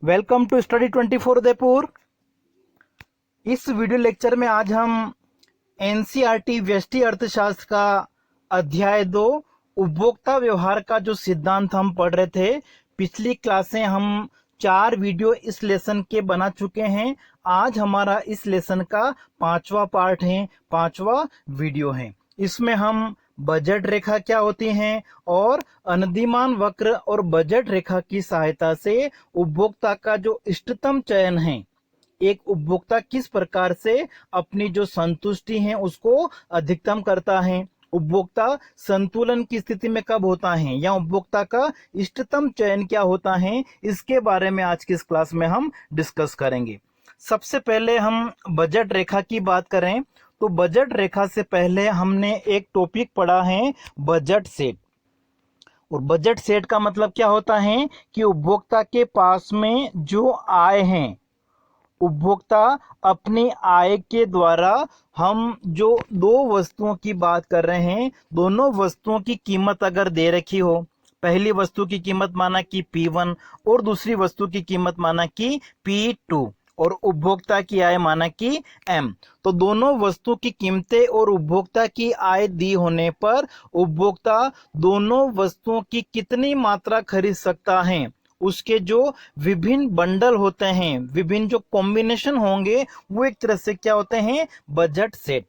Welcome to study 24 Udaipur. इस video lecture में आज हम एनसीईआरटी व्यष्टि अर्थशास्त्र का अध्याय 2 उपभोक्ता व्यवहार का जो सिद्धांत हम पढ़ रहे थे। पिछली क्लासें हम 4 वीडियो इस लेसन के बना चुके हैं। आज हमारा इस लेसन का 5वां पार्ट है, 5वां वीडियो है। इसमें हम बजट रेखा क्या होती हैं और अनधिमान वक्र और बजट रेखा की सहायता से उपभोक्ता का जो इष्टतम चयन है, एक उपभोक्ता किस प्रकार से अपनी जो संतुष्टि है उसको अधिकतम करता है, उपभोक्ता संतुलन की स्थिति में कब होता है या उपभोक्ता का इष्टतम चयन क्या होता है, इसके बारे में आज की इस क्लास में हम डिस्कस करेंगे। सबसे पहले हम बजट रेखा की बात करें तो बजट रेखा से पहले हमने एक टॉपिक पढ़ा है बजट सेट। और बजट सेट का मतलब क्या होता है कि उपभोक्ता के पास में जो आय है, उपभोक्ता अपनी आय के द्वारा हम जो दो वस्तुओं की बात कर रहे हैं, दोनों वस्तुओं की कीमत अगर दे रखी हो, पहली वस्तु की कीमत माना कि P1 और दूसरी वस्तु की कीमत माना कि P2 और उपभोक्ता की आय माना कि M, तो दोनों वस्तु की कीमतें और उपभोक्ता की आय दी होने पर उपभोक्ता दोनों वस्तुओं की कितनी मात्रा खरीद सकता है, उसके जो विभिन्न बंडल होते हैं, विभिन्न जो कॉम्बिनेशन होंगे, वो एक तरह से क्या होते हैं, बजट सेट।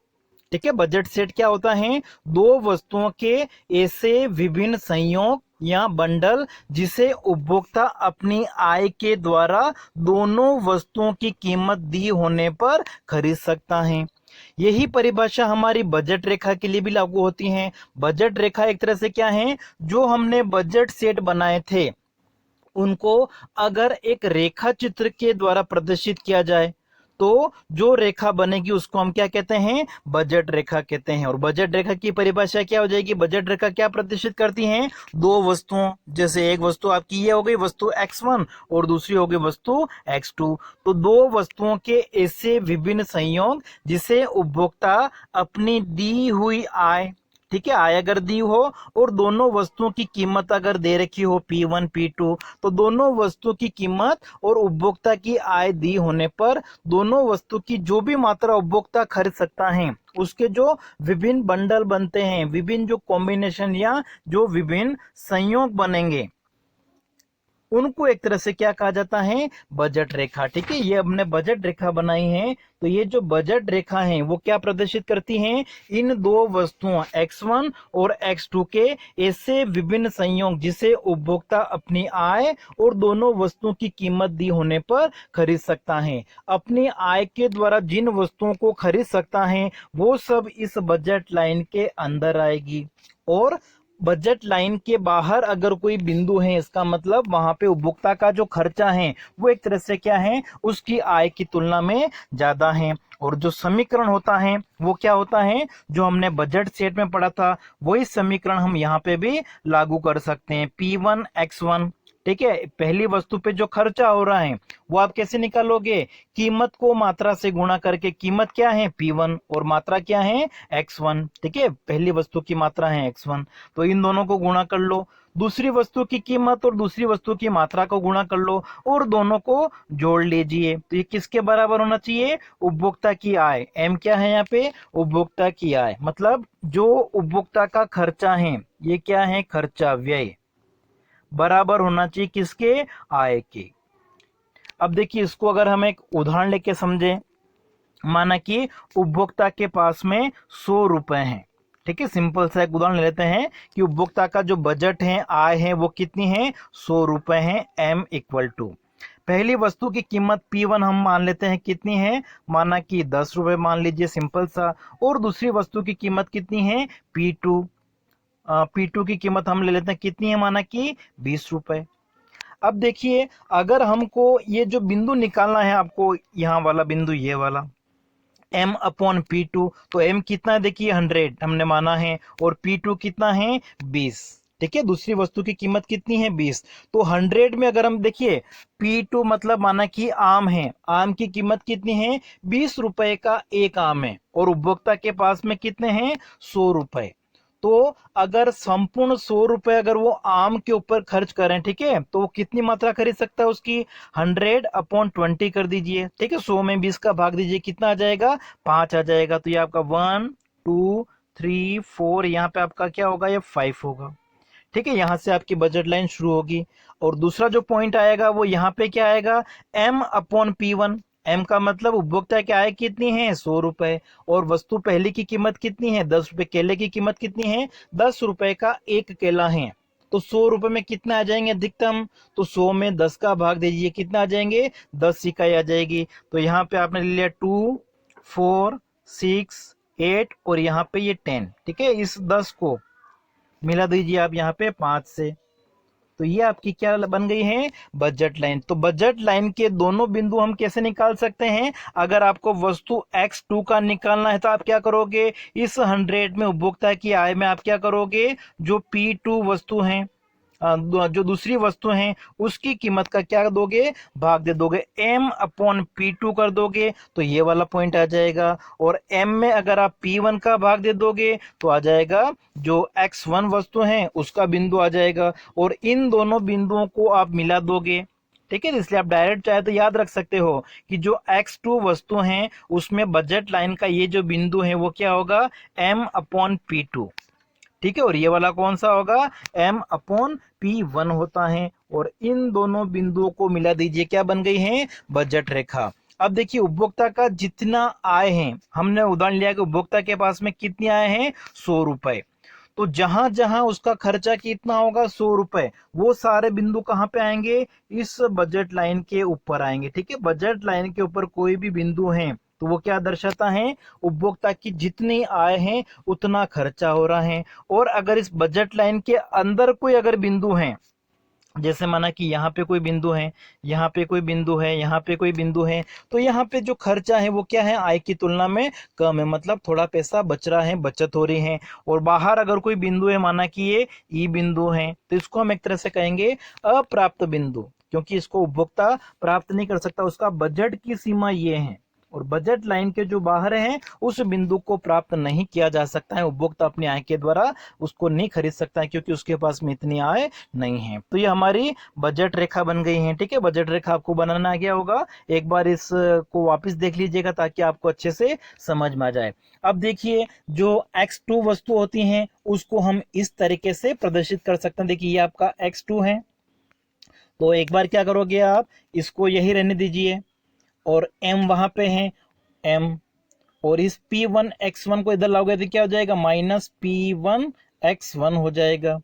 ठीक है, बजट सेट क्या होता है, दो वस्तुओं के ऐसे विभिन्न संयोग या बंडल जिसे उपभोक्ता अपनी आय के द्वारा दोनों वस्तुओं की कीमत दी होने पर खरीद सकता है। यही परिभाषा हमारी बजट रेखा के लिए भी लागू होती है। बजट रेखा एक तरह से क्या है, जो हमने बजट सेट बनाए थे उनको अगर एक रेखा चित्र के द्वारा प्रदर्शित किया जाए तो जो रेखा बनेगी उसको हम क्या कहते हैं, बजट रेखा कहते हैं। और बजट रेखा की परिभाषा क्या हो जाएगी, बजट रेखा क्या प्रदर्शित करती है, दो वस्तुओं, जैसे एक वस्तु आपकी ये हो गई वस्तु X1 और दूसरी हो गई वस्तु X2, तो दो वस्तुओं के ऐसे विभिन्न संयोग जिसे उपभोक्ता अपनी दी हुई आय, ठीक है, आय अगर दी हो और दोनों वस्तुओं की कीमत अगर दे रखी हो P1 P2, तो दोनों वस्तुओं की कीमत और उपभोक्ता की आय दी होने पर दोनों वस्तु की जो भी मात्रा उपभोक्ता खरीद सकता है, उसके जो विभिन्न बंडल बनते हैं, विभिन्न जो कॉम्बिनेशन या जो विभिन्न संयोग बनेंगे, उनको एक तरह से क्या कहा जाता है, बजट रेखा। ठीक है, ये हमने बजट रेखा बनाई है। तो ये जो बजट रेखा है वो क्या प्रदर्शित करती हैं, इन दो वस्तुओं X1 और X2 के ऐसे विभिन्न संयोग जिसे उपभोक्ता अपनी आय और दोनों वस्तुओं की कीमत दी होने पर खरीद सकता है। अपनी आय के द्वारा जिन वस्तुओं को खरीद सकता है वो सब इस बजट लाइन के अंदर आएगी, और बजट लाइन के बाहर अगर कोई बिंदु है, इसका मतलब वहां पे उपभोक्ता का जो खर्चा है वो एक तरह से क्या है, उसकी आय की तुलना में ज्यादा है। और जो समीकरण होता है वो क्या होता है, जो हमने बजट सेट में पढ़ा था वही समीकरण हम यहाँ पे भी लागू कर सकते हैं। P1X1, ठीक है, पहली वस्तु पे जो खर्चा हो रहा है वो आप कैसे निकालोगे, कीमत को मात्रा से गुणा करके, कीमत क्या है P1 और मात्रा क्या है X1, ठीक है, पहली वस्तु की मात्रा है X1, तो इन दोनों को गुणा कर लो, दूसरी वस्तु की कीमत और दूसरी वस्तु की मात्रा को गुणा कर लो और दोनों को जोड़ लीजिए। तो ये किसके बराबर होना चाहिए, उपभोक्ता की आय, M क्या है यहाँ पे, उपभोक्ता की आय, मतलब जो उपभोक्ता का खर्चा है, ये क्या है, खर्चा व्यय, बराबर होना चाहिए किसके, आय के। अब देखिए, इसको अगर हम एक उदाहरण लेके समझे, माना कि उपभोक्ता के पास में 100 रुपए हैं। ठीक है, सिंपल सा एक उदाहरण ले लेते हैं कि उपभोक्ता का जो बजट है, आय है, वो कितनी है, 100 रुपए है। M इक्वल टू पहली वस्तु की कीमत P1 हम मान लेते हैं कितनी है, माना कि 10 रुपए मान लीजिए, सिंपल सा, और दूसरी वस्तु की कीमत कितनी है P2, P2 की कीमत हम ले लेते हैं कितनी है, माना कि 20 रुपए। अब देखिए, अगर हमको ये जो बिंदु निकालना है, आपको यहाँ वाला बिंदु, ये वाला M/P2, तो M कितना है, देखिए 100 हमने माना है, और P2 कितना है, 20। ठीक है, दूसरी वस्तु की कीमत कितनी है, 20, तो 100 में अगर हम देखिए P2 मतलब माना कि आम है, आम की कीमत कितनी है, 20 रुपए का एक आम है, और उपभोक्ता के पास में कितने हैं, 100 रुपए। तो अगर संपूर्ण 100 रुपए अगर वो आम के ऊपर खर्च करें, ठीक है, तो वो कितनी मात्रा खरीद सकता है उसकी? 100/20 कर दीजिए, ठीक है, 100 में 20 का भाग दीजिए, कितना आ जाएगा? 5 आ जाएगा। तो ये आपका 1 2 3 4, यहाँ पे आपका क्या होगा? ये 5 होगा, ठीक है। यहाँ से आपकी बजट लाइन शुरू होगी। और दूसरा जो पॉइंट आएगा वो यहाँ पे क्या आएगा? M/P1। एम का मतलब उपभोक्ता की आय कितनी है? 100 रुपए। और वस्तु पहली की कीमत कितनी है? 10 रुपए। केले की कीमत कितनी है? 10 रुपए का एक केला है। तो 100 रुपए में कितना आ जाएंगे अधिकतम? तो 100 में 10 का भाग दीजिए, कितना आ जाएंगे? 10 इकाई आ जाएगी। तो यहाँ पे आपने ले लिया 2 4 6 8 और यहाँ पे ये 10, ठीक है। इस 10 को मिला दीजिए आप यहाँ पे 5 से। तो ये आपकी क्या बन गई है? Budget line. तो बजट लाइन के दोनों बिंदु हम कैसे निकाल सकते हैं? अगर आपको वस्तु X2 का निकालना है तो आप क्या करोगे? इस 100 में उपभोक्ता की आय में आप क्या करोगे? जो P2 वस्तु है, जो दूसरी वस्तु हैं, उसकी कीमत का क्या दोगे? भाग दे दोगे, M/P2 कर दोगे, तो ये वाला पॉइंट आ जाएगा। और M में अगर आप P1 का भाग दे दोगे तो आ जाएगा जो X1 वस्तु है उसका बिंदु आ जाएगा। और इन दोनों बिंदुओं को आप मिला दोगे, ठीक है। इसलिए आप डायरेक्ट चाहे तो याद रख सकते हो कि जो X2 वस्तु हैं उसमें बजट लाइन का ये जो बिंदु है वो क्या होगा? M/P2, ठीक है। और ये वाला कौन सा होगा? M/P1 होता है। और इन दोनों बिंदुओं को मिला दीजिए, क्या बन गई है? बजट रेखा। अब देखिए उपभोक्ता का जितना आय है, हमने उदाहरण लिया कि उपभोक्ता के पास में कितनी आय है? 100 रुपए। तो जहां जहां उसका खर्चा कितना होगा? 100 रुपए, वो सारे बिंदु कहाँ पे आएंगे? इस बजट लाइन के ऊपर आएंगे, ठीक है। बजट लाइन के ऊपर कोई भी बिंदु है तो वो क्या दर्शाता है? उपभोक्ता की जितनी आय है उतना खर्चा हो रहा है। और अगर इस बजट लाइन के अंदर कोई अगर बिंदु है, जैसे माना कि यहाँ पे कोई बिंदु है, यहाँ पे कोई बिंदु है, यहाँ पे कोई बिंदु है, तो यहाँ पे जो खर्चा है वो क्या है? आय की तुलना में कम है, मतलब थोड़ा पैसा बच रहा है, बचत हो रही है। और बाहर अगर कोई बिंदु है, माना कि ये ई बिंदु है, तो इसको हम एक तरह से कहेंगे अप्राप्त बिंदु, क्योंकि इसको उपभोक्ता प्राप्त नहीं कर सकता, उसका बजट की सीमा ये है। और बजट लाइन के जो बाहर हैं उस बिंदु को प्राप्त नहीं किया जा सकता है, उपभोक्ता अपनी आय के द्वारा उसको नहीं खरीद सकता है, क्योंकि उसके पास में इतनी आय नहीं है। तो ये हमारी बजट रेखा बन गई है, ठीक है। बजट रेखा आपको बनाना आ गया होगा, एक बार इस को वापस देख लीजिएगा ताकि आपको अच्छे से समझ में आ जाए। अब देखिए जो X2 वस्तु होती हैं उसको हम इस तरीके से प्रदर्शित कर सकते हैं। देखिए ये आपका X2 है, तो एक बार क्या करोगे आप, इसको यही रहने दीजिए और M वहां पे है, M, और इस P1 X1 को इधर लाओगे तो क्या हो जाएगा? -P1 X1 हो जाएगा।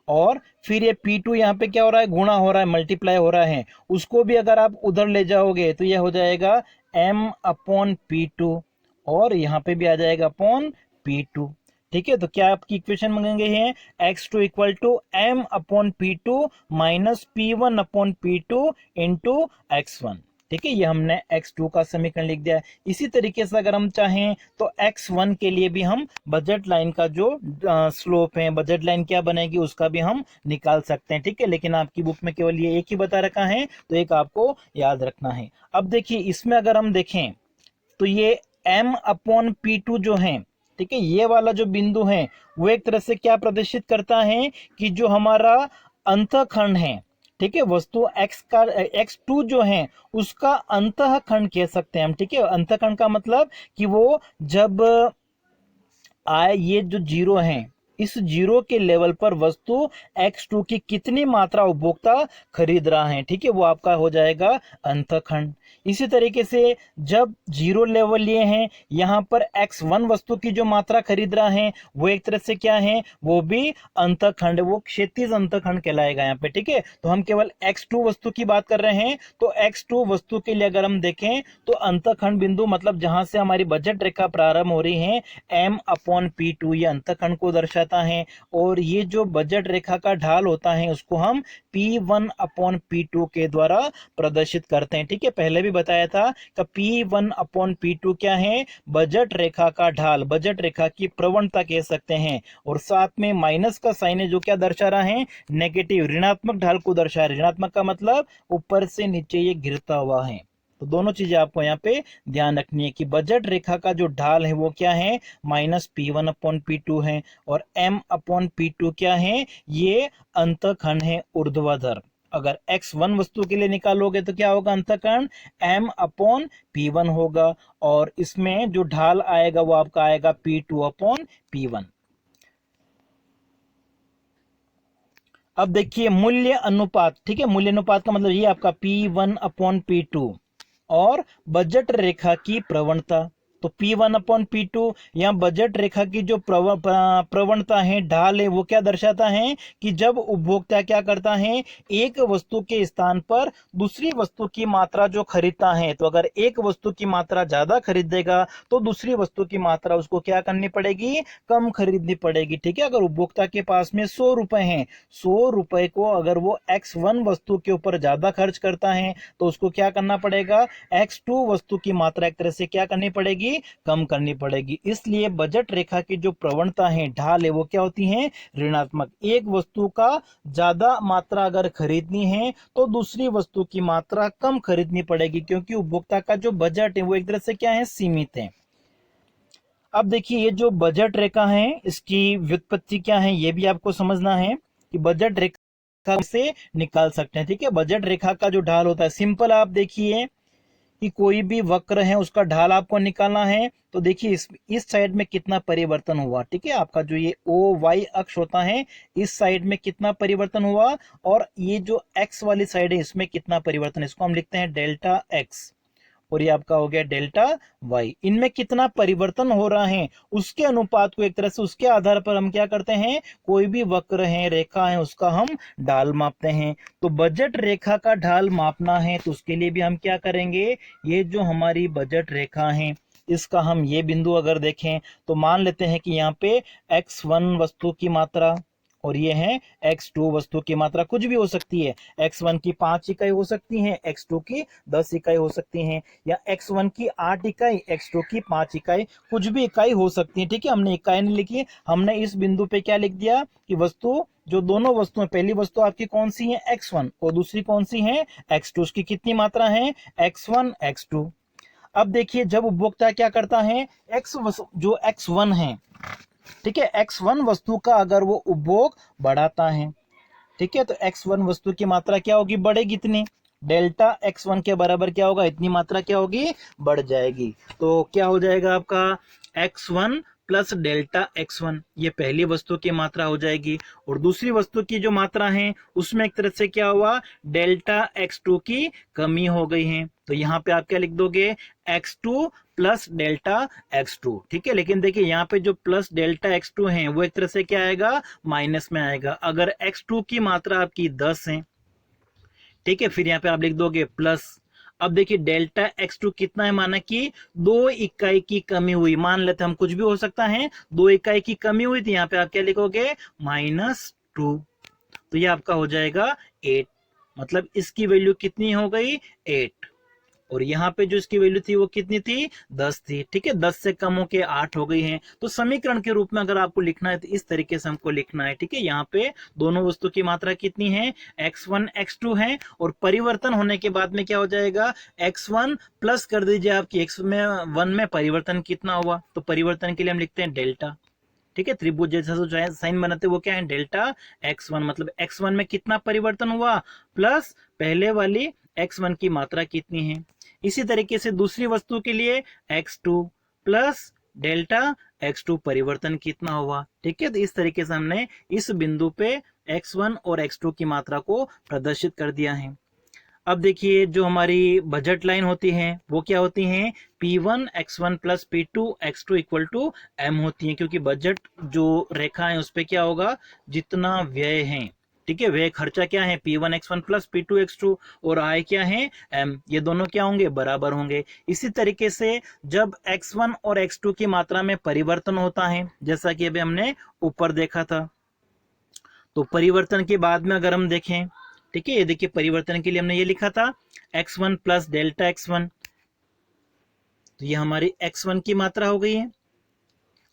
और फिर ये P2 यहाँ पे क्या हो रहा है? गुणा हो रहा है, मल्टीप्लाई हो रहा है, उसको भी अगर आप उधर ले जाओगे तो यह हो जाएगा M/P2, और यहाँ पे भी आ जाएगा अपॉन P2, ठीक है। तो क्या आपकी इक्वेशन मांगे हैं? X2 equal to M/P2 minus P1/P2 into X1, ठीक है। ये हमने X2 का समीकरण लिख दिया है। इसी तरीके से अगर हम चाहें तो X1 के लिए भी हम बजट लाइन का जो स्लोप है, बजट लाइन क्या बनेगी उसका भी हम निकाल सकते हैं, ठीक है। लेकिन आपकी बुक में केवल ये एक ही बता रखा है, तो एक आपको याद रखना है। अब देखिए इसमें अगर हम देखें तो ये M/P2 जो है, ठीक है, ये वाला जो बिंदु है वो एक तरह से क्या प्रदर्शित करता है कि जो हमारा अंतःखंड है, ठीक है, वस्तु X का X2 जो है उसका अंतःखंड कह सकते हैं हम, ठीक है। अंतःखंड का मतलब कि वो जब आय ये जो जीरो है, इस जीरो के लेवल पर वस्तु X2 की कितनी मात्रा उपभोक्ता खरीद रहा है, ठीक है, वो आपका हो जाएगा अंतःखंड। इसी तरीके से जब जीरो लेवल लिए हैं, यहाँ पर X1 वस्तु की जो मात्रा खरीद रहा है वो एक तरह से क्या है? वो भी अंतःखंड, वो क्षैतिज अंतःखंड कहलाएगा यहाँ पे, ठीक है। तो हम केवल X2 वस्तु की बात कर रहे हैं, तो X2 वस्तु के लिए अगर हम देखें तो अंतःखंड बिंदु मतलब जहां से हमारी बजट रेखा प्रारंभ हो रही है, M/P2 ये अंतःखंड को दर्शाता है। और ये जो बजट रेखा का ढाल होता है उसको हम P1/P2 के द्वारा प्रदर्शित करते हैं, ठीक है। पहले भी बताया था कि P1/P2 क्या है? बजट रेखा का ढाल, बजट रेखा की प्रवणता कह सकते हैं। और साथ में माइनस का साइन है जो क्या दर्शा रहा है? नेगेटिव, ऋणात्मक ढाल को दर्शा रहा है। ऋणात्मक का मतलब ऊपर से नीचे ये गिरता हुआ है, तो दोनों चीजें आपको यहाँ पे ध्यान रखनी है कि बजट रेखा का जो ढाल है वो क्या है, -P1/P2 है, और M/P2 क्या है, ये अंतःखंड है ऊर्ध्वाधर। अगर x1 वस्तु के लिए निकालोगे तो क्या होगा, अंतःखंड M/P1 होगा, और इसमें जो ढाल आएगा वो आपका आएगा P2/P1। अब देखिए मूल्य अनुपात, ठीक है, मूल्य अनुपात का मतलब ये आपका P1/P2 और बजट रेखा की प्रवणता। तो P1/P2 यहाँ बजट रेखा की जो प्रवणता है, ढाल है, वो क्या दर्शाता है कि जब उपभोक्ता क्या करता है, एक वस्तु के स्थान पर दूसरी वस्तु की मात्रा जो खरीदता है, तो अगर एक वस्तु की मात्रा ज्यादा खरीदेगा तो दूसरी वस्तु की मात्रा उसको क्या करनी पड़ेगी, कम खरीदनी पड़ेगी। ठीक है, अगर उपभोक्ता के पास में 100 रुपए हैं, 100 रुपए को अगर वो X1 वस्तु के ऊपर ज्यादा खर्च करता है तो उसको क्या करना पड़ेगा, X2 वस्तु की मात्रा एक तरह से क्या करनी पड़ेगी, कम करनी पड़ेगी। इसलिए बजट रेखा की जो प्रवणता है, ढाल है, वो क्या होती है, ऋणात्मक। एक वस्तु का ज्यादा मात्रा अगर खरीदनी है तो दूसरी वस्तु की मात्रा कम खरीदनी पड़ेगी, क्योंकि उपभोक्ता का जो बजट है वो एक तरह से क्या है, सीमित है। अब देखिए ये जो बजट रेखा है इसकी व्युत्पत्ति क्या है ये भी आपको समझना है कि बजट रेखा से निकाल सकते हैं। ठीक है, बजट रेखा का जो ढाल होता है, सिंपल आप देखिए कि कोई भी वक्र है उसका ढाल आपको निकालना है, तो देखिए इस साइड में कितना परिवर्तन हुआ। ठीक है, आपका जो ये OY अक्ष होता है, इस साइड में कितना परिवर्तन हुआ, और ये जो x वाली साइड है इसमें कितना परिवर्तन है, इसको हम लिखते हैं डेल्टा x, और ये आपका हो गया डेल्टा वाई। इनमें कितना परिवर्तन हो रहा है उसके अनुपात को एक तरह से उसके आधार पर हम क्या करते हैं, कोई भी वक्र है, रेखा है, उसका हम ढाल मापते हैं। तो बजट रेखा का ढाल मापना है तो उसके लिए भी हम क्या करेंगे, ये जो हमारी बजट रेखा है इसका हम ये बिंदु अगर देखें तो मान लेते हैं कि यहाँ पे X1 वस्तु की मात्रा और ये है X2 वस्तु की मात्रा, कुछ भी हो सकती है। X1 की 5 इकाई हो सकती है, X2 की 10 इकाई हो सकती है, या X1 की 8 इकाई, X2 की 5 इकाई, कुछ भी इकाई हो सकती है। ठीक है, हमने इकाई नहीं लिखी, हमने इस बिंदु पे क्या लिख दिया कि वस्तु, जो दोनों वस्तुएं, पहली वस्तु आपकी कौन सी है, X1, और दूसरी कौन सी है, X2, उसकी कितनी मात्रा है, X1 X2। अब देखिए जब उपभोक्ता क्या करता है, जो X1 है, ठीक है, X1 वस्तु का अगर वो उपभोग बढ़ाता है, ठीक है, तो X1 वस्तु की मात्रा क्या होगी, बढ़ेगी इतनी, डेल्टा X1 के बराबर क्या होगा, इतनी मात्रा क्या होगी, बढ़ जाएगी। तो क्या हो जाएगा आपका X1 प्लस डेल्टा X1, ये पहली वस्तु की मात्रा हो जाएगी, और दूसरी वस्तु की जो मात्रा है उसमें एक तरह से क्या हुआ, डेल्टा X2 की कमी हो गई है। तो यहाँ पे आप क्या लिख दोगे, X2 प्लस डेल्टा X2। ठीक है, लेकिन देखिए यहाँ पे जो प्लस डेल्टा X2 है वो एक तरह से क्या आएगा, माइनस में आएगा। अगर X2 की मात्रा आपकी 10 है, ठीक है, फिर यहाँ पे आप लिख दोगे प्लस, अब देखिए डेल्टा X2 कितना है, माना कि 2 इकाई की कमी हुई, मान लेते हम, कुछ भी हो सकता है, 2 इकाई की कमी हुई, तो यहाँ पे आप क्या लिखोगे, -2, तो ये आपका हो जाएगा 8, मतलब इसकी वैल्यू कितनी हो गई, 8, और यहाँ पे जो इसकी वैल्यू थी वो कितनी थी, 10 थी। ठीक है, 10 से कम होके 8 हो गई है। तो समीकरण के रूप में अगर आपको लिखना है तो इस तरीके से हमको लिखना है। ठीक है, यहाँ पे दोनों वस्तु की मात्रा कितनी है, X1 X2 है, और परिवर्तन होने के बाद में क्या हो जाएगा, X1 प्लस कर दीजिए आपकी X1 में परिवर्तन कितना हुआ, तो परिवर्तन के लिए हम लिखते हैं डेल्टा। ठीक है, त्रिभुज जैसा जो साइन बनाते वो क्या है, डेल्टा X1, मतलब X1 में कितना परिवर्तन हुआ, प्लस पहले वाली X1 की मात्रा कितनी है। इसी तरीके से दूसरी वस्तु के लिए X2 प्लस डेल्टा X2 परिवर्तन कितना हुआ। ठीक है, तो इस तरीके से हमने इस बिंदु पे X1 और X2 की मात्रा को प्रदर्शित कर दिया है। अब देखिए जो हमारी बजट लाइन होती है वो क्या होती है, P1 X1 plus P2 X2 equal to M होती है, क्योंकि बजट जो रेखा है उस पर क्या होगा, जितना व्यय है, ठीक है, व्यय खर्चा क्या है, P1 X1 plus P2 X2, और आय क्या है, M, ये दोनों क्या होंगे, बराबर होंगे। इसी तरीके से जब X1 और X2 की मात्रा में परिवर्तन होता है, जैसा कि अभी हमने ऊपर देखा था, तो परिवर्तन के बाद में अगर हम देखें, ठीक है, ये देखिए परिवर्तन के लिए हमने ये लिखा था X1 प्लस डेल्टा X1, तो ये हमारी X1 की मात्रा हो गई है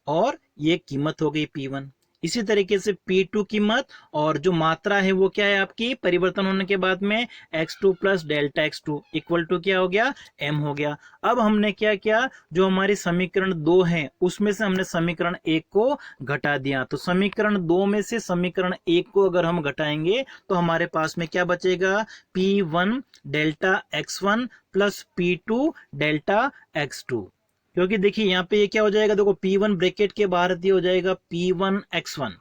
और ये कीमत हो गई P1। इसी तरीके से P2 कीमत और जो मात्रा है वो क्या है आपकी परिवर्तन होने के बाद में x2 plus delta x2 equal to क्या हो गया m हो गया। अब हमने क्या किया, जो हमारी समीकरण 2 है उसमें से हमने समीकरण 1 को घटा दिया। तो समीकरण 2 में से समीकरण 1 को अगर हम घटाएंगे तो हमारे पास में क्या बचेगा, P1 delta x1 plus P2 delta x2। क्योंकि देखिए यहाँ पे ये क्या हो जाएगा, देखो P1 ब्रैकेट के बाहर ये हो जाएगा P1x1,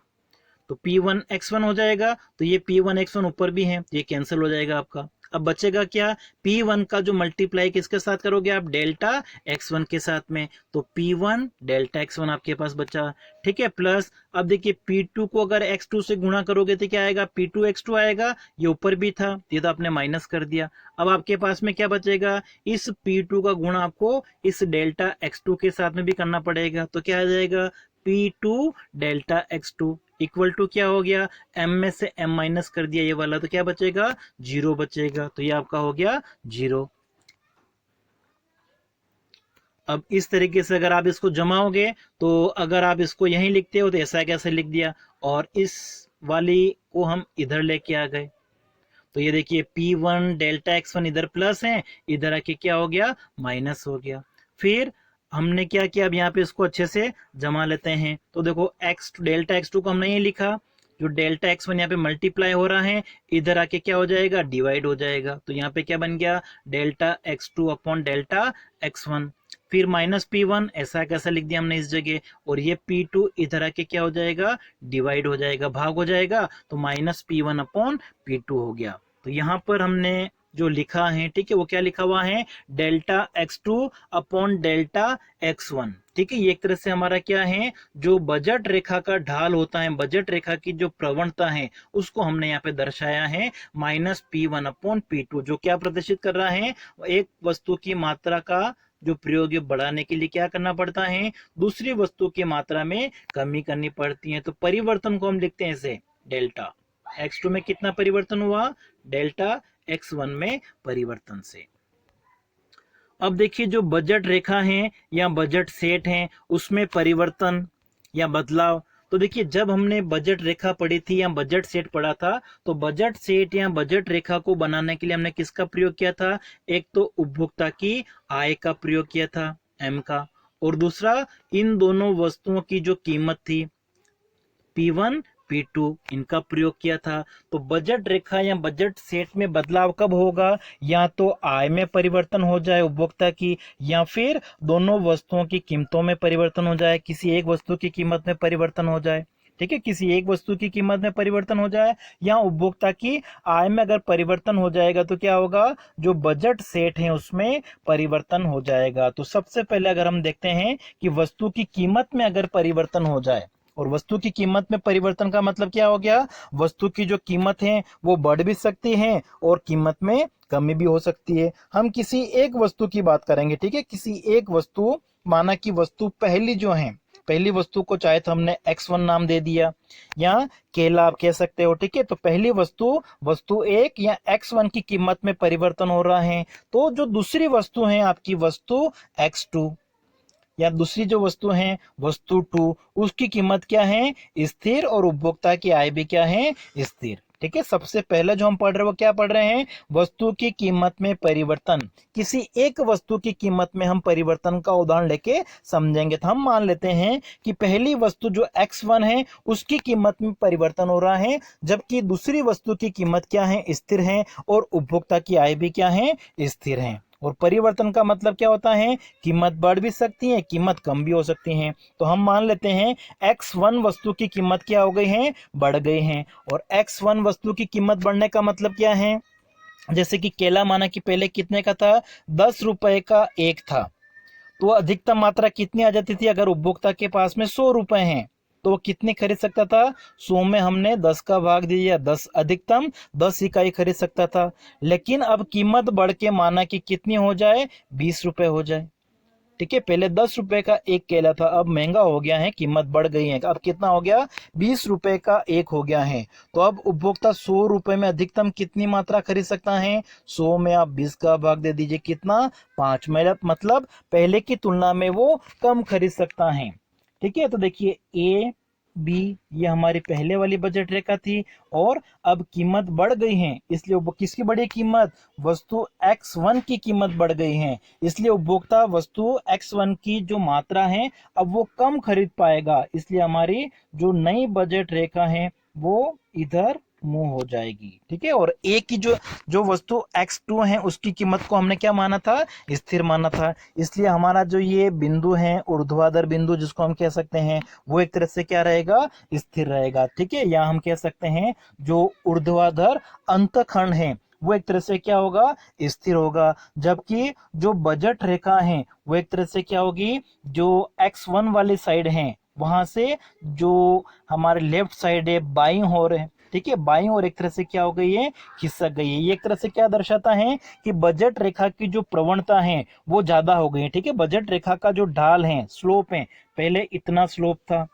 तो P1x1 हो जाएगा, तो ये P1x1 ऊपर भी है, ये कैंसिल हो जाएगा आपका। अब बचेगा क्या, P1 का जो मल्टीप्लाई किसके साथ करोगे आप, डेल्टा x1 के साथ में, तो P1 डेल्टा x1 आपके पास बचा, ठीक है। प्लस अब देखिए P2 को अगर x2 से गुणा करोगे तो क्या आएगा, P2x2 आएगा, ये ऊपर भी था, ये तो आपने माइनस कर दिया। अब आपके पास में क्या बचेगा, इस P2 का गुणा आपको इस डेल्टा x2 के साथ में भी करना पड़ेगा, तो क्या आ जाएगा P2 delta x2 equal to क्या हो गया, m में से m माइनस कर दिया ये वाला, तो क्या बचेगा, 0 बचेगा, तो ये आपका हो गया 0। अब इस तरीके से अगर आप इसको जमाओगे तो अगर आप इसको यहीं लिखते हो तो ऐसा कैसे लिख दिया, और इस वाली को हम इधर लेके आ गए, तो ये देखिए P1 डेल्टा x1 इधर प्लस है, इधर आके क्या हो गया, माइनस हो गया। फिर हमने क्या किया, अब यहाँ पे इसको अच्छे से जमा लेते हैं। तो देखो डेल्टा x2 को हमने ये लिखा, जो डेल्टा x1 यहाँ पे मल्टीप्लाई हो रहा है, इधर आके क्या हो जाएगा, डिवाइड हो जाएगा, तो यहाँ पे क्या बन गया, delta x2 upon delta x1। फिर माइनस P1 ऐसा कैसा लिख दिया हमने इस जगह, और ये P2 इधर आके क्या हो जाएगा, डिवाइड हो जाएगा, भाग हो जाएगा, तो माइनस P1 अपॉन P2 हो गया। तो यहाँ पर हमने जो लिखा है, ठीक है, वो क्या लिखा हुआ है, delta x2 upon delta x1, ठीक है। ये एक तरह से हमारा क्या है, जो बजट रेखा का ढाल होता है, बजट रेखा की जो प्रवणता है उसको हमने यहाँ पे दर्शाया है, माइनस P1 अपॉन P2, जो क्या प्रदर्शित कर रहा है, एक वस्तु की मात्रा का जो प्रयोग बढ़ाने के लिए क्या करना पड़ता है, दूसरी वस्तु की मात्रा में कमी करनी पड़ती है। तो परिवर्तन को हम लिखते हैं ऐसे, डेल्टा x2 में कितना परिवर्तन हुआ, डेल्टा x1 में परिवर्तन से। अब देखिए जो बजट रेखा है या बजट सेट है उसमें परिवर्तन या बदलाव, तो देखिए जब हमने बजट रेखा पढ़ी थी या बजट सेट पढ़ा था, तो बजट सेट या बजट रेखा को बनाने के लिए हमने किसका प्रयोग किया था, एक तो उपभोक्ता की आय का प्रयोग किया था m का, और दूसरा इन दोनों वस्तुओं की जो कीमत थी P1 P2 इनका प्रयोग किया था। तो बजट रेखा या बजट सेट में बदलाव कब होगा, या तो आय में परिवर्तन हो जाए उपभोक्ता की, या फिर दोनों वस्तुओं की कीमतों में परिवर्तन हो जाए, किसी एक वस्तु की कीमत में परिवर्तन हो जाए, ठीक है, किसी एक वस्तु की कीमत में परिवर्तन हो जाए या उपभोक्ता की आय में अगर परिवर्तन हो जाएगा तो क्या होगा, जो बजट सेट है उसमें परिवर्तन हो जाएगा। तो सबसे पहले अगर हम देखते हैं कि वस्तु की कीमत में अगर परिवर्तन हो जाए, और वस्तु की कीमत में परिवर्तन का मतलब क्या हो गया, वस्तु की जो कीमत है वो बढ़ भी सकती है और कीमत में कमी भी हो सकती है। हम किसी एक वस्तु की बात करेंगे, ठीक है, किसी एक वस्तु, माना कि वस्तु पहली जो है, पहली वस्तु को चाहे तो हमने x1 नाम दे दिया या केला आप कह सकते हो, ठीक है। तो पहली वस्तु एक या x1 की कीमत में परिवर्तन हो रहा है, तो जो दूसरी वस्तु है आपकी वस्तु x2 या दूसरी जो वस्तु है वस्तु 2, उसकी कीमत क्या है, स्थिर, और उपभोक्ता की आय भी क्या है, स्थिर, ठीक है। सबसे पहले जो हम पढ़ रहे हैं वो क्या पढ़ रहे हैं, वस्तु की कीमत में परिवर्तन, किसी एक वस्तु की कीमत में हम परिवर्तन का उदाहरण लेके समझेंगे। तो हम मान लेते हैं कि पहली वस्तु जो x1 है उसकी कीमत में परिवर्तन हो रहा है, जबकि दूसरी वस्तु की कीमत क्या है, स्थिर है, और उपभोक्ता की आय भी क्या है, स्थिर है। और परिवर्तन का मतलब क्या होता है, कीमत बढ़ भी सकती है, कीमत कम भी हो सकती है। तो हम मान लेते हैं x1 वस्तु की कीमत क्या हो गई है, बढ़ गई है, और x1 वस्तु की कीमत बढ़ने का मतलब क्या है, जैसे कि केला माना कि पहले कितने का था, 10 रुपए का एक था, तो अधिकतम मात्रा कितनी आ जाती थी, अगर उपभोक्ता के पास में 100 रुपए हैं तो वो कितनी खरीद सकता था, 100 में हमने 10 का भाग दिया, 10 अधिकतम 10 इकाई खरीद सकता था। लेकिन अब कीमत बढ़ के माना कि कितनी हो जाए, 20 रुपए हो जाए, ठीक है। पहले 10 रुपए का एक केला था, अब महंगा हो गया है, कीमत बढ़ गई है, अब कितना हो गया, 20 रुपए का एक हो गया है। तो अब उपभोक्ता 100 रुपए में अधिकतम कितनी मात्रा खरीद सकता है, 100 में आप 20 का भाग दे दीजिए, कितना, 5, मतलब पहले की तुलना में वो कम खरीद सकता है, ठीक है। तो देखिए A बी, ये हमारी पहले वाली बजट रेखा थी, और अब कीमत बढ़ गई है, इसलिए वो किसकी बढ़ी कीमत, वस्तु X1 की कीमत बढ़ गई है, इसलिए उपभोक्ता वस्तु X1 की जो मात्रा है अब वो कम खरीद पाएगा, इसलिए हमारी जो नई बजट रेखा है वो इधर मूव हो जाएगी। ठीक है, और ए की जो जो वस्तु X2 है उसकी कीमत को हमने क्या माना था, स्थिर माना था, इसलिए हमारा जो ये बिंदु है ऊर्ध्वाधर बिंदु जिसको हम कह सकते हैं वो एक तरह से क्या रहेगा, स्थिर रहेगा। ठीक है, या हम कह सकते हैं जो ऊर्ध्वाधर अंतखंड है वो एक तरह से क्या होगा, स्थिर होगा, जबकि जो बजट रेखा है वो एक तरह से क्या होगी, जो X1 वाली साइड है वहां से जो हमारे लेफ्ट साइड है बाईं ओर है, ठीक है, बाईं ओर एक तरह से क्या हो गई है, खिसक गई है। ये एक तरह से क्या दर्शाता है कि बजट रेखा की जो प्रवणता है वो ज्यादा हो गई है। ठीक है, बजट रेखा का जो ढाल है, स्लोप है, पहले इतना स्लोप था,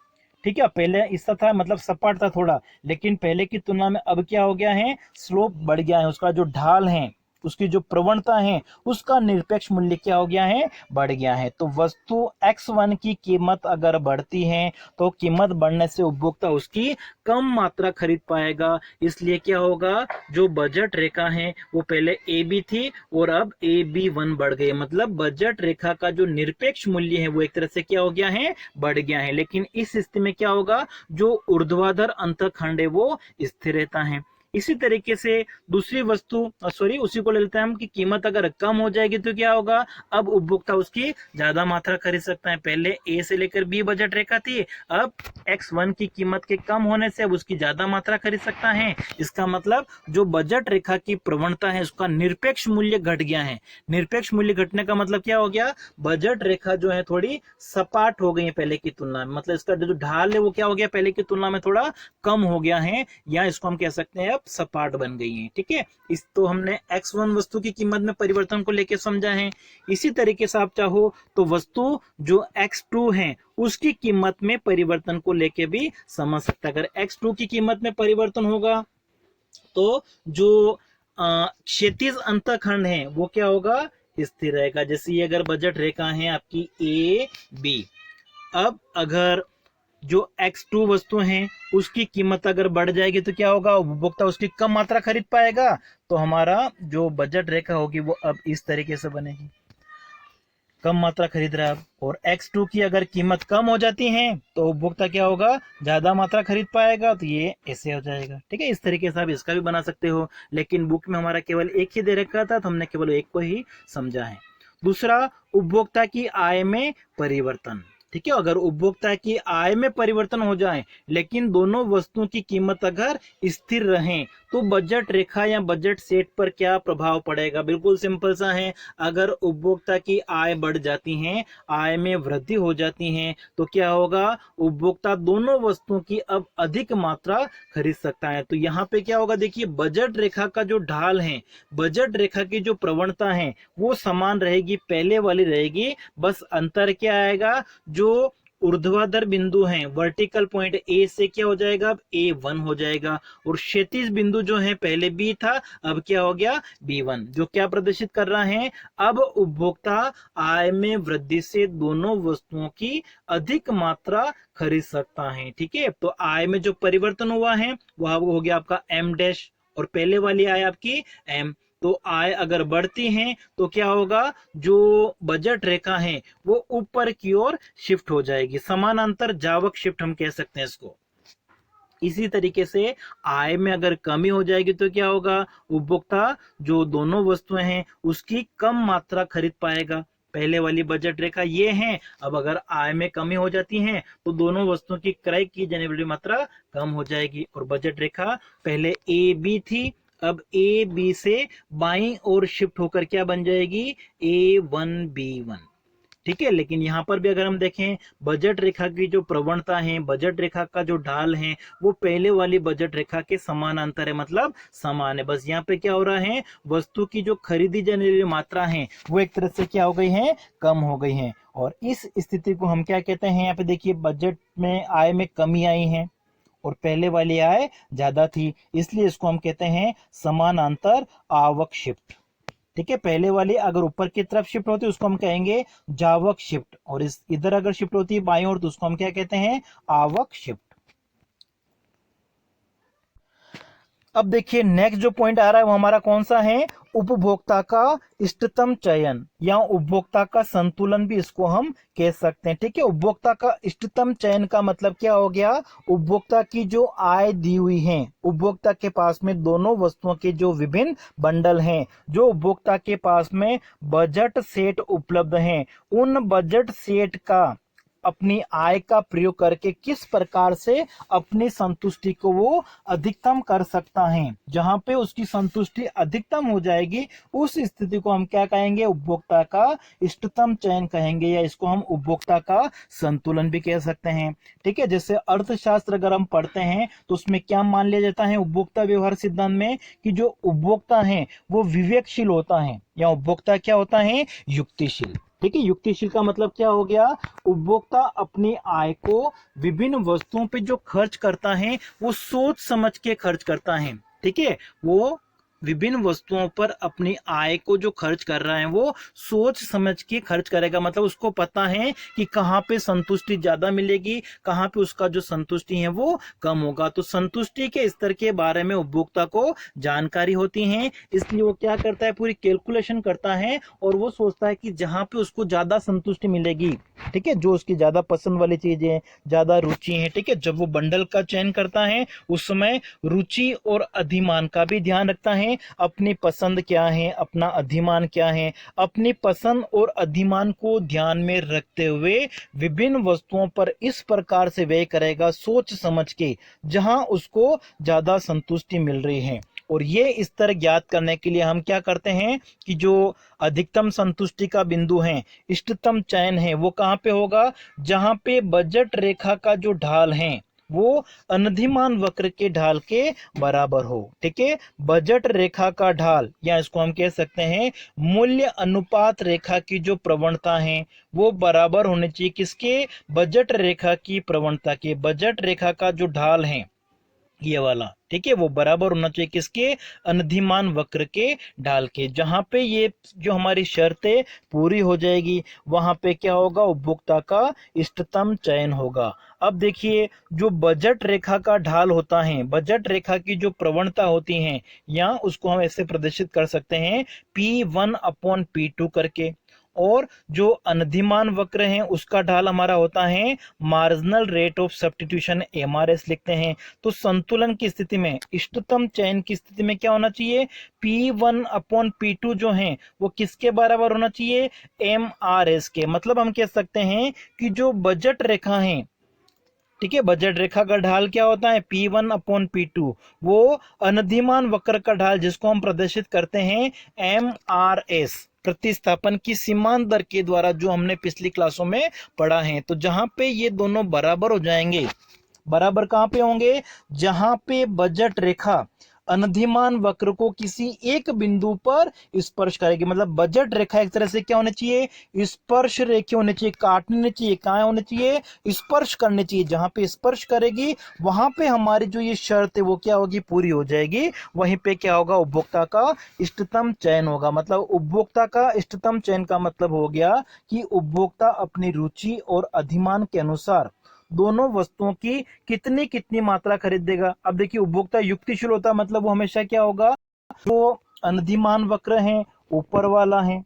ठीक है, पहले ऐसा था, मतलब सपाट था थोड़ा, लेकिन पहले की तुलना में अब क्या हो गया है, स्लोप बढ़ गया है, उसका जो ढाल है, उसकी जो प्रवणता है, उसका निरपेक्ष मूल्य क्या हो गया है, बढ़ गया है। तो वस्तु X1 की कीमत अगर बढ़ती है तो कीमत बढ़ने से उपभोक्ता उसकी कम मात्रा खरीद पाएगा, इसलिए क्या होगा, जो बजट रेखा है वो पहले AB थी और अब AB1 बढ़ गई, मतलब बजट रेखा का जो निरपेक्ष मूल्य है वो एक तरह से क्या हो गया है, बढ़ गया है। लेकिन इस स्थिति में क्या होगा, जो ऊर्ध्वाधर अंतखंड है वो स्थिर रहता है। इसी तरीके से दूसरी वस्तु, सॉरी उसी को ले लेते हैं हम, कि कीमत अगर कम हो जाएगी तो क्या होगा, अब उपभोक्ता उसकी ज्यादा मात्रा खरीद सकता है। पहले ए से लेकर बी बजट रेखा थी, अब X1 की कीमत के कम होने से अब उसकी ज्यादा मात्रा खरीद सकता है। इसका मतलब जो बजट रेखा की प्रवणता है उसका निरपेक्ष मूल्य घट गया है। निरपेक्ष मूल्य घटने का मतलब क्या हो गया, बजट रेखा जो है थोड़ी सपाट हो गई है पहले की तुलना में, मतलब इसका जो ढाल है वो क्या हो गया, पहले की तुलना में थोड़ा कम हो गया है, या इसको हम कह सकते हैं अब सपाट बन गई है। ठीक है, इस तो हमने X1 वस्तु की कीमत में परिवर्तन को लेकर समझा है। इसी तरीके से आप चाहो तो वस्तु जो X2 है उसकी कीमत में परिवर्तन को लेकर भी समझ सकता है। अगर X2 की कीमत में परिवर्तन होगा तो जो क्षैतिज अंतखंड है वो क्या होगा, स्थिर रहेगा। जैसे ये अगर बजट रेखा है आपकी ए बी, अब अगर जो X2 वस्तु हैं उसकी कीमत अगर बढ़ जाएगी तो क्या होगा, उपभोक्ता उसकी कम मात्रा खरीद पाएगा, तो हमारा जो बजट रेखा होगी वो अब इस तरीके से बनेगी, कम मात्रा खरीद रहा है। और X2 की अगर कीमत कम हो जाती है तो उपभोक्ता क्या होगा, ज्यादा मात्रा खरीद पाएगा, तो ये ऐसे हो जाएगा। ठीक है, इस तरीके से आप इसका भी बना सकते हो, लेकिन बुक में हमारा केवल एक ही दे रखा था तो हमने केवल एक को ही समझा है। दूसरा, उपभोक्ता की आय में परिवर्तन। ठीक है, अगर उपभोक्ता की आय में परिवर्तन हो जाए लेकिन दोनों वस्तुओं की कीमत अगर स्थिर रहें तो बजट रेखा या बजट सेट पर क्या प्रभाव पड़ेगा, बिल्कुल सिंपल सा है। अगर उपभोक्ता की आय बढ़ जाती है, आय में वृद्धि हो जाती है, तो क्या होगा, उपभोक्ता दोनों वस्तुओं की अब अधिक मात्रा खरीद सकता है। तो यहाँ पे क्या होगा, देखिए बजट रेखा का जो ढाल है, बजट रेखा की जो प्रवणता है वो समान रहेगी, पहले वाली रहेगी, बस अंतर क्या आएगा, जो ऊर्ध्वाधर बिंदु हैं, वर्टिकल पॉइंट ए से क्या हो जाएगा, अब A1 हो जाएगा, और क्षैतिज बिंदु जो है पहले B था अब क्या हो गया, B1, जो क्या प्रदर्शित कर रहा है, अब उपभोक्ता आय में वृद्धि से दोनों वस्तुओं की अधिक मात्रा खरीद सकता है। ठीक है, तो आय में जो परिवर्तन हुआ है वह हो गया आपका M डैश, और पहले वाली आय आपकी M। तो आय अगर बढ़ती है तो क्या होगा, जो बजट रेखा है वो ऊपर की ओर शिफ्ट हो जाएगी, समानांतर जावक शिफ्ट हम कह सकते हैं इसको। इसी तरीके से आय में अगर कमी हो जाएगी तो क्या होगा, उपभोक्ता जो दोनों वस्तुएं हैं उसकी कम मात्रा खरीद पाएगा, पहले वाली बजट रेखा ये है। अब अगर आय में कमी हो जाती है तो दोनों वस्तुओं की क्रय की जाने वाली मात्रा कम हो जाएगी, और बजट रेखा पहले ए बी थी, अब ए बी से बाईं ओर शिफ्ट होकर क्या बन जाएगी, A1B1। ठीक है, लेकिन यहाँ पर भी अगर हम देखें बजट रेखा की जो प्रवणता है, बजट रेखा का जो ढाल है वो पहले वाली बजट रेखा के समानांतर है, मतलब समान है। बस यहाँ पे क्या हो रहा है, वस्तु की जो खरीदी जाने वाली मात्रा है वो एक तरह से क्या हो गई है, कम हो गई है। और इस स्थिति को हम क्या कहते हैं, यहाँ पे देखिए बजट में आय में कमी आई है और पहले वाली आय ज्यादा थी, इसलिए इसको हम कहते हैं समानांतर आवक शिफ्ट। ठीक है, पहले वाली अगर ऊपर की तरफ शिफ्ट होती है उसको हम कहेंगे जावक शिफ्ट, और इस इधर अगर शिफ्ट होती है बाईं ओर तो उसको हम क्या कहते हैं, आवक शिफ्ट। अब देखिए नेक्स्ट जो पॉइंट आ रहा है वो हमारा कौन सा है, उपभोक्ता का इष्टतम चयन या उपभोक्ता का संतुलन भी इसको हम कह सकते हैं। ठीक है, उपभोक्ता का इष्टतम चयन का मतलब क्या हो गया, उपभोक्ता की जो आय दी हुई है, उपभोक्ता के पास में दोनों वस्तुओं के जो विभिन्न बंडल हैं, जो उपभोक्ता के पास में बजट सेट उपलब्ध हैं, उन बजट सेट का अपनी आय का प्रयोग करके किस प्रकार से अपनी संतुष्टि को वो अधिकतम कर सकता है। जहां पे उसकी संतुष्टि अधिकतम हो जाएगी उस स्थिति को हम क्या कहेंगे, उपभोक्ता का इष्टतम चयन कहेंगे, या इसको हम उपभोक्ता का संतुलन भी कह सकते हैं। ठीक है, जैसे अर्थशास्त्र अगर हम पढ़ते हैं तो उसमें क्या मान लिया जाता है उपभोक्ता व्यवहार सिद्धांत में, कि जो उपभोक्ता है वो विवेकशील होता है, या उपभोक्ता क्या होता है, युक्तिशील। ठीक है, युक्तिशील का मतलब क्या हो गया, उपभोक्ता अपनी आय को विभिन्न वस्तुओं पे जो खर्च करता है वो सोच समझ के खर्च करता है। ठीक है, वो विभिन्न वस्तुओं पर अपनी आय को जो खर्च कर रहा है वो सोच समझ के खर्च करेगा। मतलब उसको पता है कि कहाँ पे संतुष्टि ज्यादा मिलेगी, कहाँ पे उसका जो संतुष्टि है वो कम होगा। तो संतुष्टि के स्तर के बारे में उपभोक्ता को जानकारी होती है, इसलिए वो क्या करता है, पूरी कैलकुलेशन करता है और वो सोचता है कि जहाँ पे उसको ज्यादा संतुष्टि मिलेगी, ठीक है, जो उसकी ज्यादा पसंद वाली चीजें, ज्यादा रुचि है, ठीक है, जब वो बंडल का चयन करता है उस समय रुचि और अधिमान का भी ध्यान रखता है। अपनी पसंद क्या है, अपना अधिमान क्या है, अपनी पसंद और अधिमान को ध्यान में रखते हुए विभिन्न वस्तुओं पर इस प्रकार से व्यय करेगा सोच समझ के, जहां उसको ज्यादा संतुष्टि मिल रही है। और ये स्तर ज्ञात करने के लिए हम क्या करते हैं कि जो अधिकतम संतुष्टि का बिंदु है, इष्टतम चयन है, वो कहाँ पे होगा, जहां पे बजट रेखा का जो ढाल है वो अनधिमान वक्र के ढाल के बराबर हो। ठीक है, बजट रेखा का ढाल, या इसको हम कह सकते हैं मूल्य अनुपात रेखा की जो प्रवणता है वो बराबर होनी चाहिए किसके, बजट रेखा की प्रवणता के। बजट रेखा का जो ढाल है ये वाला, ठीक है, वो बराबर होना चाहिए किसके, अनधिमान वक्र के ढाल के। जहां पे ये जो हमारी शर्तें पूरी हो जाएगी वहां पे क्या होगा, उपभोक्ता का इष्टतम चयन होगा। अब देखिए जो बजट रेखा का ढाल होता है, बजट रेखा की जो प्रवणता होती है, या उसको हम ऐसे प्रदर्शित कर सकते हैं P1/P2 करके। और जो अनधिमान वक्र है उसका ढाल हमारा होता है marginal rate of substitution, MRS लिखते हैं। तो संतुलन की स्थिति में, इष्टतम चयन की स्थिति में क्या होना चाहिए, P1/P2 जो है वो किसके बराबर होना चाहिए, MRS के। मतलब हम कह सकते हैं कि जो बजट रेखा है, ठीक है, बजट रेखा का ढाल क्या होता है, P1/P2, वो अनधिमान वक्र का ढाल जिसको हम प्रदर्शित करते हैं MRS, प्रतिस्थापन की सीमांत दर के द्वारा, जो हमने पिछली क्लासों में पढ़ा है। तो जहां पे ये दोनों बराबर हो जाएंगे, बराबर कहां पे होंगे, जहां पे बजट रेखा अनधिमान वक्र को किसी एक बिंदु पर स्पर्श करेगी। मतलब बजट रेखा एक तरह से क्या होनी चाहिए, स्पर्श रेखा होनी चाहिए, काटनी नहीं चाहिए, कहां होनी चाहिए, स्पर्श करनी चाहिए। जहां पे स्पर्श करेगी वहां पे हमारी जो ये शर्त है वो क्या होगी, पूरी हो जाएगी। वहीं पे क्या होगा, उपभोक्ता का इष्टतम चयन होगा। मतलब उपभोक्ता का इष्टतम चयन का मतलब हो गया कि उपभोक्ता अपनी रुचि और अधिमान के अनुसार दोनों वस्तुओं की कितनी कितनी मात्रा खरीदेगा। अब देखिए उपभोक्ता युक्तिशील होता है, मतलब वो हमेशा क्या होगा, वो अनधिमान वक्र है ऊपर वाला है,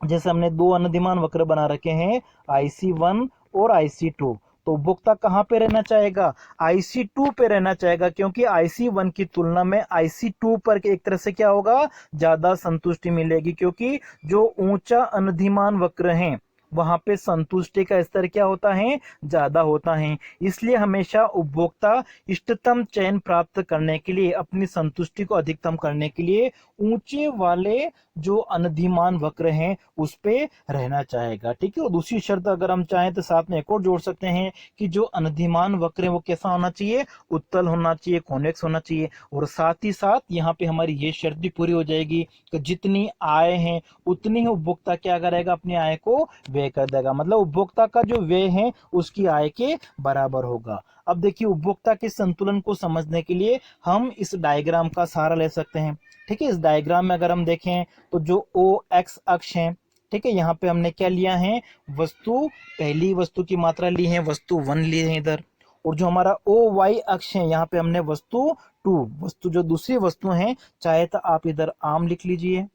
जैसे हमने दो अनधिमान वक्र बना रखे हैं IC1 और IC2, तो उपभोक्ता कहां पे रहना चाहेगा, IC2 पे रहना चाहेगा, क्योंकि IC1 की तुलना में IC2 पर एक तरह से क्या होगा, ज्यादा संतुष्टि मिलेगी, क्योंकि जो ऊंचा अनधिमान वक्र है वहां पे संतुष्टि का स्तर क्या होता है, ज्यादा होता है। इसलिए हमेशा उपभोक्ता इष्टतम चयन प्राप्त करने के लिए, अपनी संतुष्टि को अधिकतम करने के लिए ऊंचे वाले जो अनधिमान वक्र हैं उस पे रहना चाहेगा। ठीक है, और दूसरी शर्त अगर हम चाहें तो साथ में एक और जोड़ सकते हैं कि जो अनधिमान वक्र है वो कैसा होना चाहिए, उत्तल होना चाहिए, कॉन्वेक्स होना चाहिए। और साथ ही साथ यहाँ पे हमारी ये शर्त भी पूरी हो जाएगी कि जितनी आय है उतनी ही उपभोक्ता क्या करेगा, अपनी आय को व्यय कर देगा। मतलब उपभोक्ता का जो व्यय है उसकी आय के बराबर होगा। अब देखिए उपभोक्ता के संतुलन को समझने के लिए हम इस डायग्राम का सहारा ले सकते हैं। ठीक है, इस डायग्राम में अगर हम देखें तो जो OX अक्ष है, ठीक है, यहाँ पे हमने क्या लिया है, वस्तु, पहली वस्तु की मात्रा ली है, वस्तु 1 ली है इधर, और जो हमारा ओ वाई अक्ष है यहाँ पे हमने वस्तु टू, वस्तु जो दूसरी वस्तु है, चाहे तो आप इधर आम लिख लीजिए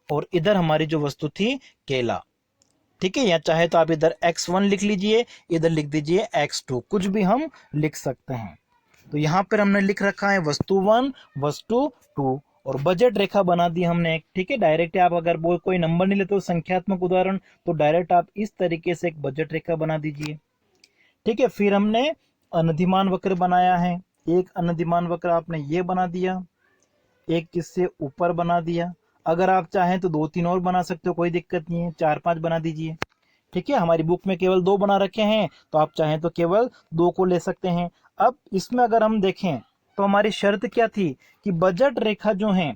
और इधर हमारी जो वस्तु थी केला, ठीक है, या चाहे तो आप इधर x1 लिख लीजिए, इधर लिख दीजिए x2, कुछ भी हम लिख सकते हैं। तो यहाँ पर हमने लिख रखा है वस्तु 1, वस्तु 2 और बजट रेखा बना दी हमने एक, ठीक है। डायरेक्ट आप अगर वो कोई नंबर नहीं लेते हो संख्यात्मक उदाहरण, तो डायरेक्ट आप इस तरीके से एक बजट रेखा बना दीजिए, ठीक है। फिर हमने अनधिमान वक्र बनाया है, एक अनधिमान वक्र आपने ये बना दिया, एक किससे ऊपर बना दिया। अगर आप चाहें तो 2-3 और बना सकते हो, कोई दिक्कत नहीं है, 4-5 बना दीजिए, ठीक है। हमारी बुक में केवल 2 बना रखे हैं, तो आप चाहें तो केवल 2 को ले सकते हैं। अब इसमें अगर हम देखें तो हमारी शर्त क्या थी कि बजट रेखा जो है,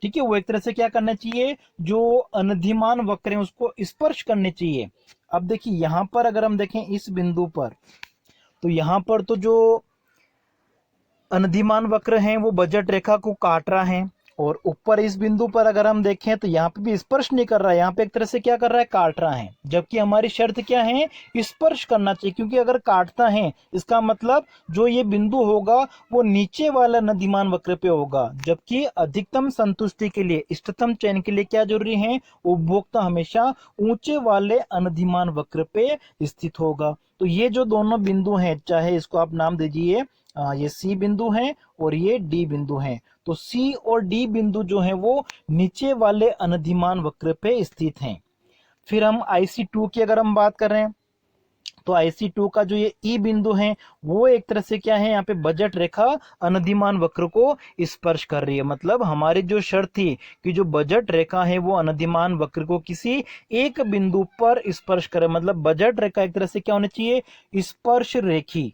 ठीक है, वो एक तरह से क्या करना चाहिए, जो अनधिमान वक्र है उसको स्पर्श करने चाहिए। अब देखिए यहाँ पर अगर हम देखें इस बिंदु पर, तो यहाँ पर तो जो अनधिमान वक्र हैं वो बजट रेखा को काट रहा है, और ऊपर इस बिंदु पर अगर हम देखें तो यहाँ पे भी स्पर्श नहीं कर रहा है, यहाँ पे एक तरह से क्या कर रहा है, काट रहा है। जबकि हमारी शर्त क्या है, स्पर्श करना चाहिए, क्योंकि अगर काटता है इसका मतलब जो ये बिंदु होगा वो नीचे वाला अनधिमान वक्र पे होगा। जबकि अधिकतम संतुष्टि के लिए, इष्टतम चयन के लिए क्या जरूरी है, उपभोक्ता हमेशा ऊंचे वाले अनधिमान वक्र पे स्थित होगा। तो ये जो दोनों बिंदु हैं, चाहे इसको आप नाम दीजिए, ये सी बिंदु है और ये डी बिंदु है, तो सी और डी बिंदु जो है वो नीचे वाले अनधिमान वक्र पे स्थित हैं। फिर हम IC2 की अगर हम बात कर रहे हैं, तो IC2 का जो ये ई बिंदु है वो एक तरह से क्या है, यहाँ पे बजट रेखा अनधिमान वक्र को स्पर्श कर रही है। मतलब हमारी जो शर्त थी कि जो बजट रेखा है वो अनधिमान वक्र को किसी एक बिंदु पर स्पर्श करे, मतलब बजट रेखा एक तरह से क्या होनी चाहिए, स्पर्श रेखी,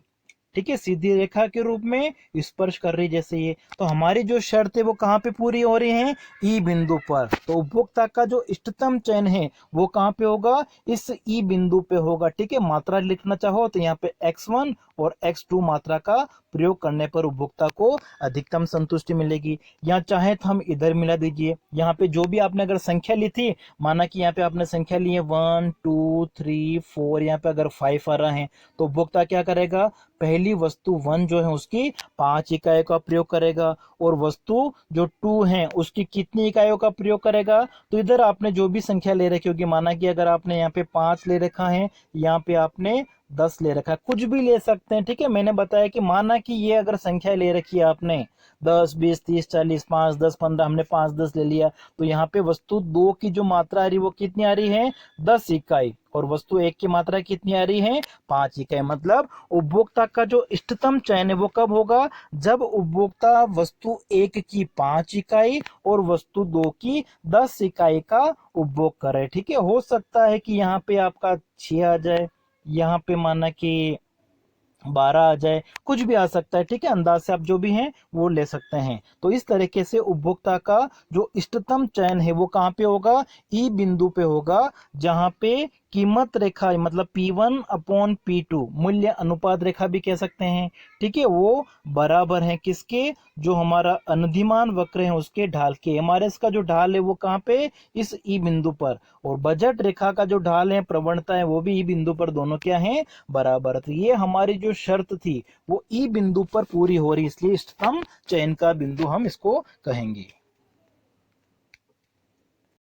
ठीक है, सीधी रेखा के रूप में स्पर्श कर रही जैसे ये। तो हमारी जो शर्त है वो कहाँ पे पूरी हो रही है, ई बिंदु पर। तो उपभोक्ता का जो इष्टतम चयन है वो कहाँ पे होगा, इस ई बिंदु पे होगा, ठीक है। मात्रा लिखना चाहो तो यहाँ पे x1 और x2 मात्रा का प्रयोग करने पर उपभोक्ता को अधिकतम संतुष्टि मिलेगी। या चाहे तो हम इधर मिला दीजिए, यहाँ पे जो भी आपने अगर संख्या ली थी, माना कि यहाँ पे आपने संख्या ली है 1 2 3 4, यहाँ पे अगर 5 आ रहा है, तो उपभोक्ता क्या करेगा, पहली वस्तु 1 जो है उसकी 5 इकाइयों का प्रयोग करेगा, और वस्तु जो 2 है उसकी कितनी इकाइयों का प्रयोग करेगा। तो इधर आपने जो भी संख्या ले रखी होगी, माना कि अगर आपने यहाँ पे 5 ले रखा है, यहाँ पे आपने 10 ले रखा है, कुछ भी ले सकते हैं, ठीक है। मैंने बताया कि माना कि ये अगर संख्या ले रखी है आपने 10 20 30 40 5 10 15, हमने 5 10 ले लिया, तो यहाँ पे वस्तु 2 की जो मात्रा आ रही है वो कितनी आ रही है, 10 इकाई, और वस्तु 1 की मात्रा कितनी आ रही है, 5 इकाई। मतलब उपभोक्ता का जो इष्टतम चयन है वो कब होगा, जब उपभोक्ता वस्तु 1 की 5 इकाई और वस्तु 2 की 10 इकाई का उपभोग करे, ठीक है। हो सकता है कि यहाँ पे आपका 6 आ जाए, यहाँ पे माना कि 12 आ जाए, कुछ भी आ सकता है, ठीक है। अंदाज से आप जो भी हैं वो ले सकते हैं। तो इस तरीके से उपभोक्ता का जो इष्टतम चयन है वो कहाँ पे होगा, ई बिंदु पे होगा, जहां पे कीमत रेखा मतलब P1 अपॉन P2, मूल्य अनुपात रेखा भी कह सकते हैं, ठीक है, वो बराबर है किसके, जो हमारा अनधिमान वक्र है उसके ढाल के। एमआरएस का जो ढाल है वो कहाँ पे, इस ई बिंदु पर, और बजट रेखा का जो ढाल है, प्रवणता है, वो भी ई बिंदु पर, दोनों क्या है, बराबर। तो ये हमारी जो शर्त थी वो ई बिंदु पर पूरी हो रही, इसलिए इष्टतम चयन का बिंदु हम इसको कहेंगे।